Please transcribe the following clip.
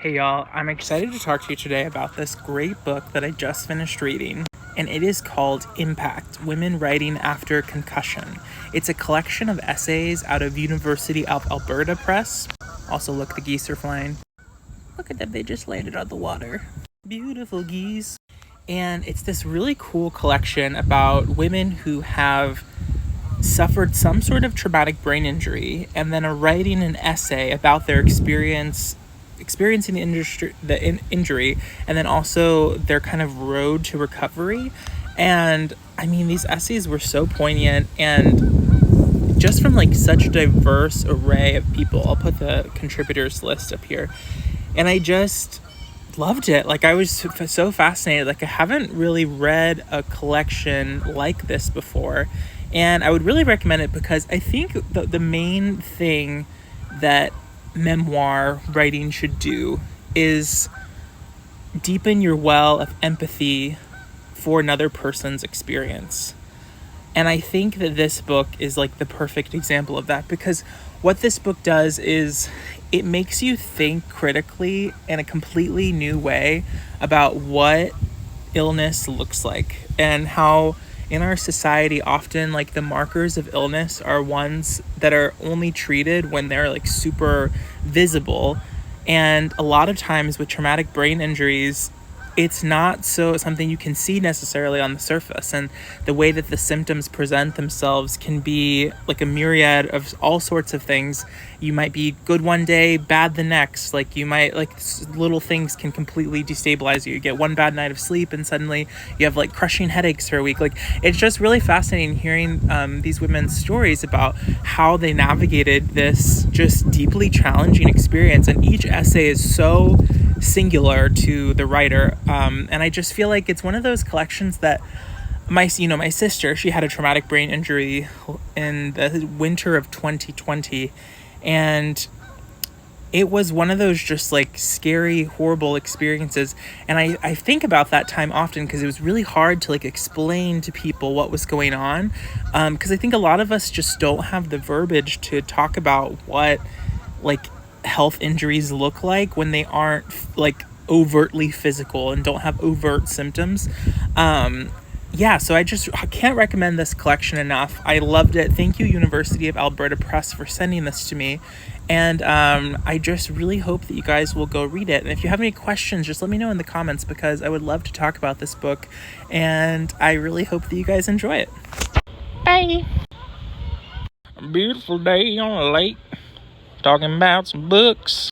Hey y'all, I'm excited to talk to you today about this great book that I just finished reading, and it is called Impact: Women Writing After Concussion. It's a collection of essays out of University of Alberta Press. Also, look, the geese are flying. Look at them, they just landed on the water. Beautiful geese. And it's this really cool collection about women who have suffered some sort of traumatic brain injury and then are writing an essay about their experiencing the injury, and then also their kind of road to recovery. And I mean, these essays were so poignant and just from like such a diverse array of people. I'll put the contributors list up here, and I just loved it. Like, I was so fascinated. Like, I haven't really read a collection like this before, and I would really recommend it because I think the main thing that memoir writing should do is deepen your well of empathy for another person's experience. And I think that this book is like the perfect example of that, because what this book does is it makes you think critically in a completely new way about what illness looks like, and how in our society often like the markers of illness are ones that are only treated when they're like super visible. And a lot of times with traumatic brain injuries, it's not so something you can see necessarily on the surface, and the way that the symptoms present themselves can be like a myriad of all sorts of things. You might be good one day, bad the next. Like, you might like little things can completely destabilize you. You get one bad night of sleep and suddenly you have like crushing headaches for a week. Like, it's just really fascinating hearing these women's stories about how they navigated this just deeply challenging experience. And each essay is so singular to the writer, and I just feel like it's one of those collections that my sister, she had a traumatic brain injury in the winter of 2020, and it was one of those just like scary, horrible experiences. And I think about that time often because it was really hard to like explain to people what was going on, because I think a lot of us just don't have the verbiage to talk about what like health injuries look like when they aren't like overtly physical and don't have overt symptoms. So I can't recommend this collection enough. I loved it. Thank you, University of Alberta Press, for sending this to me. And I just really hope that you guys will go read it. And if you have any questions, just let me know in the comments, because I would love to talk about this book. And I really hope that you guys enjoy it. Bye. A beautiful day on a lake, talking about some books.